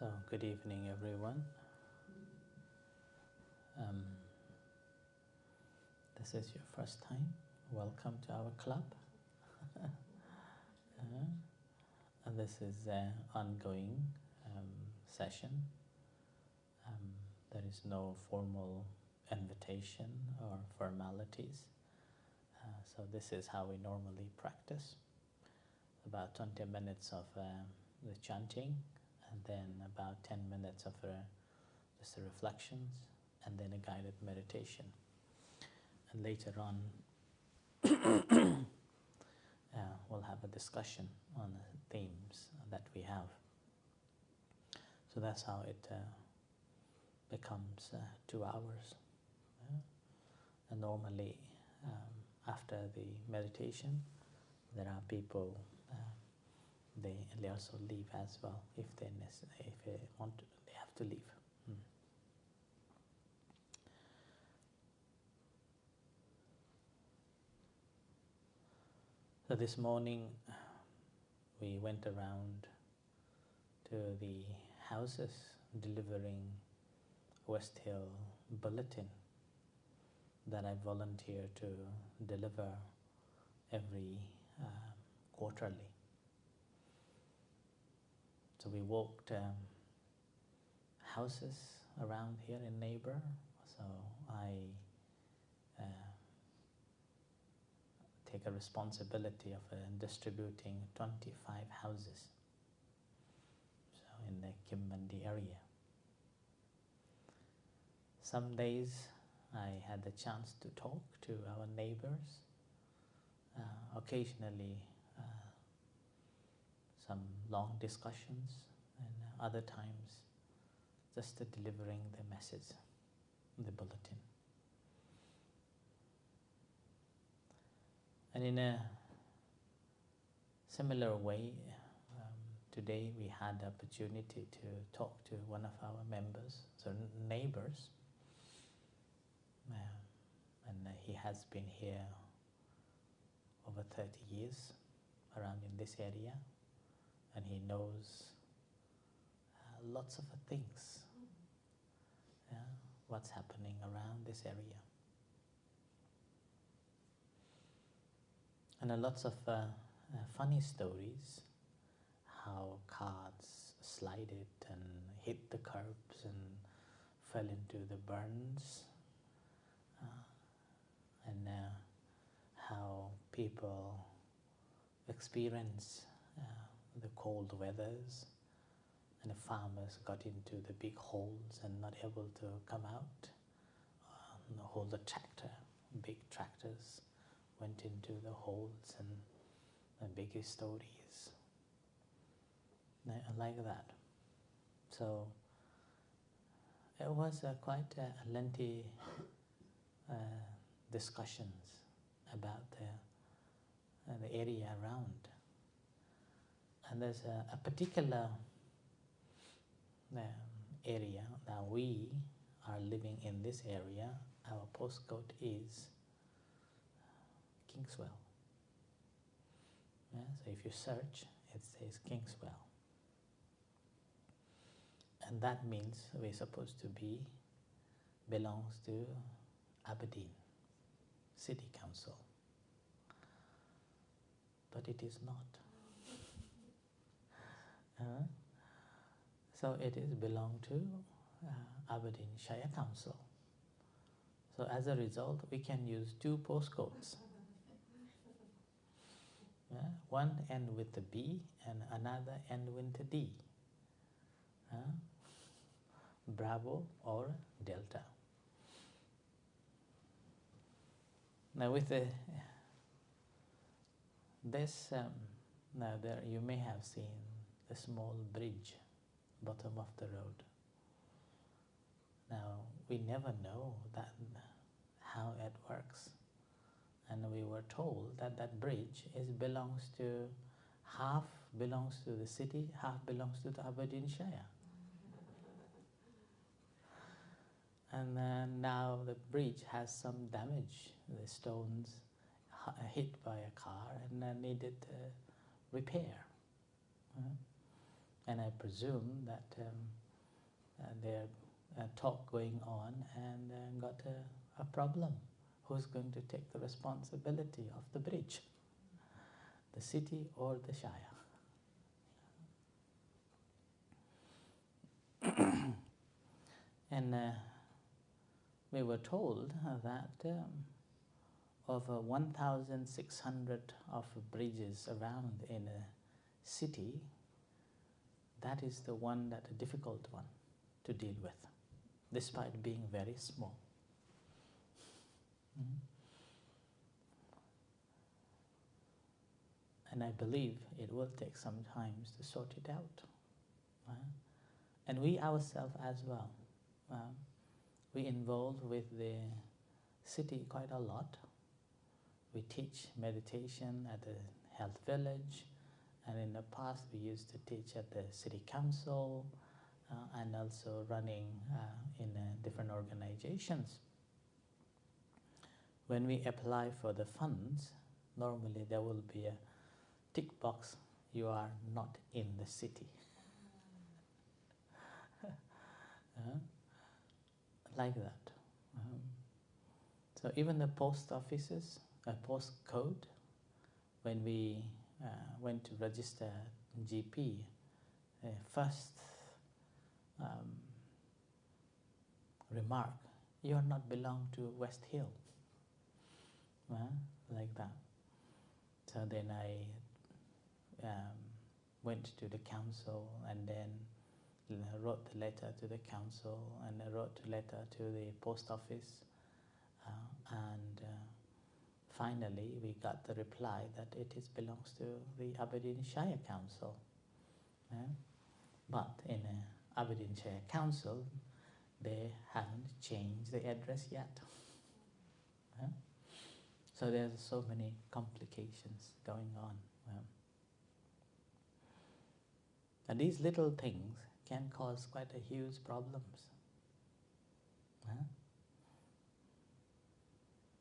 So, good evening, everyone. Um, this is your first time. Welcome to our club. And this is an ongoing session. There is no formal invitation or formalities. So, this is how we normally practice. About 20 minutes of the chanting, and then about 10 minutes of just the reflections, and then a guided meditation. And later on, we'll have a discussion on the themes that we have. So that's how it becomes 2 hours. And normally, after the meditation, there are people. They also leave as well if they want to, they have to leave. So this morning we went around to the houses delivering West Hill Bulletin that I volunteer to deliver every quarterly. So we walked houses around here in Neighbor. So I take a responsibility of distributing 25 houses. So in the Kimbandi area. Some days I had the chance to talk to our neighbors. Occasionally some long discussions, and other times just delivering the message, the bulletin. And in a similar way, today we had the opportunity to talk to one of our members, so neighbors, and he has been here over 30 years around in this area, and he knows lots of things, what's happening around this area. And lots of funny stories, how cars slided and hit the curbs and fell into the burns, and how people experience the cold weathers, and the farmers got into the big holes and not able to come out. The whole tractor, big tractors went into the holes, and the big stories like that. So it was quite a lengthy discussions about the area around. And there's a particular area. Now we are living in this area. Our postcode is Kingswell. So if you search, it says Kingswell. And that means we're supposed to belongs to Aberdeen City Council. But it is not. So it is belong to Aberdeen Shire Council. So as a result, we can use 2 postcodes. One end with the B and another end with the D. Bravo or Delta. Now with this, now there you may have seen a small bridge, bottom of the road. Now we never know how it works, and we were told that that bridge half belongs to the city, half belongs to the Aberdeenshire. And now the bridge has some damage. The stones hit by a car and needed repair. And I presume that there's a talk going on and got a problem. Who's going to take the responsibility of the bridge? The city or the Shire? And we were told that over 1,600 of bridges around in a city, that is the one, that a difficult one to deal with, despite being very small. And I believe it will take some time to sort it out. And we ourselves as well. We involved with the city quite a lot. We teach meditation at the health village, and in the past we used to teach at the city council, and also running in different organizations. When we apply for the funds, normally there will be a tick box, you are not in the city. Like that. So even the post offices, post code, when we went to register GP, first remark, you are not belong to West Hill. Like that. So then I went to the council, and then wrote the letter to the council, and I wrote a letter to the post office, and finally we got the reply that it belongs to the Aberdeenshire Council. But in Aberdeenshire Council, they haven't changed the address yet. So there's so many complications going on. And these little things can cause quite a huge problems.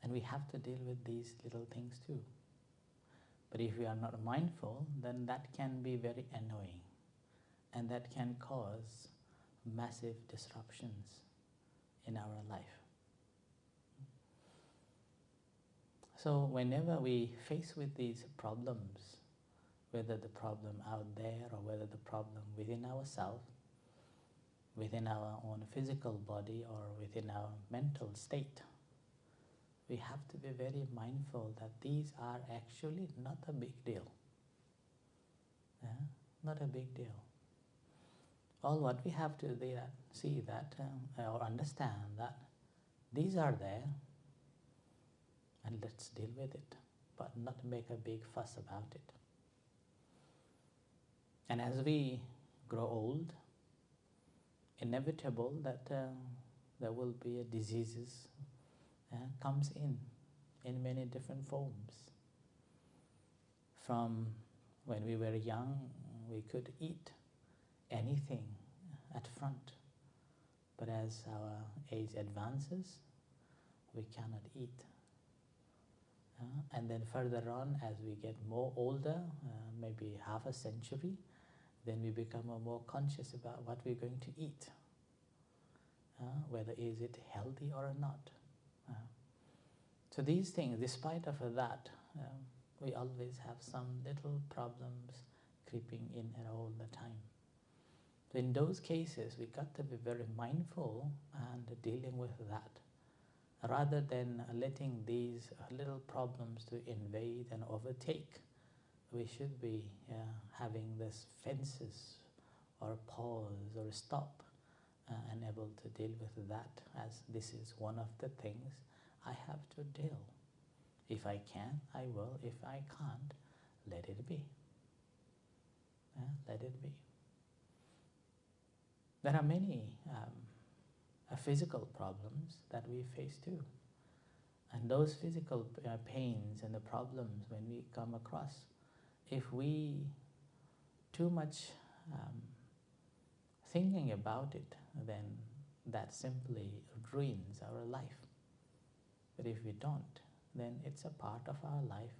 And we have to deal with these little things too. But if we are not mindful, then that can be very annoying, and that can cause massive disruptions in our life. So whenever we face with these problems, whether the problem out there or whether the problem within ourselves, within our own physical body or within our mental state, we have to be very mindful that these are actually not a big deal. Not a big deal. All what we have to see that or understand that these are there, and let's deal with it, but not make a big fuss about it. And as we grow old, inevitable that there will be diseases comes in many different forms. From when we were young, we could eat anything at front, but as our age advances, we cannot eat. And then further on, as we get more older, maybe half a century, then we become more conscious about what we're going to eat, whether is it healthy or not. So these things, despite of that, we always have some little problems creeping in all the time. So in those cases, we got to be very mindful and dealing with that, rather than letting these little problems to invade and overtake. We should be having this fences or pause or stop and able to deal with that, as this is one of the things I have to deal. If I can, I will. If I can't, let it be. Let it be. There are many physical problems that we face too. And those physical pains and the problems, when we come across, if we too much thinking about it, then that simply ruins our life. But if we don't, then it's a part of our life.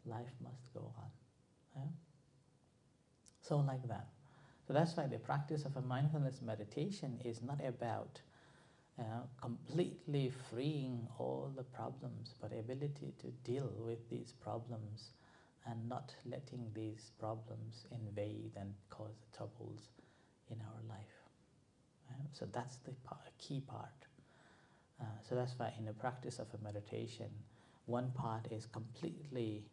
Life must go on. So like that. So that's why the practice of a mindfulness meditation is not about completely freeing all the problems, but ability to deal with these problems and not letting these problems invade and cause troubles in our life. So that's the key part. So that's why in the practice of a meditation, one part is completely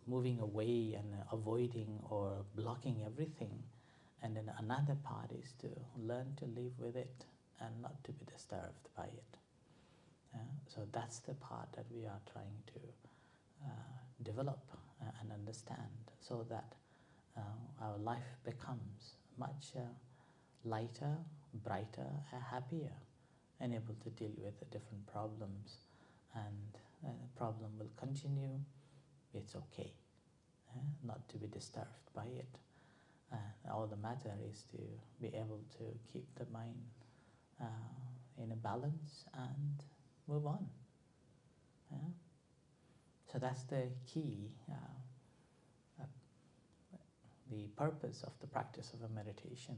moving away and avoiding or blocking everything, and then another part is to learn to live with it and not to be disturbed by it. So that's the part that we are trying to develop and understand, so that our life becomes much lighter, brighter, happier, and able to deal with the different problems. And the problem will continue, it's okay, not to be disturbed by it. All the matter is to be able to keep the mind in a balance and move on. So that's the key, the purpose of the practice of a meditation,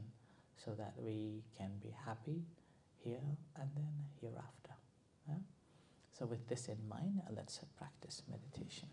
so that we can be happy here and then hereafter. So with this in mind, let's practice meditation.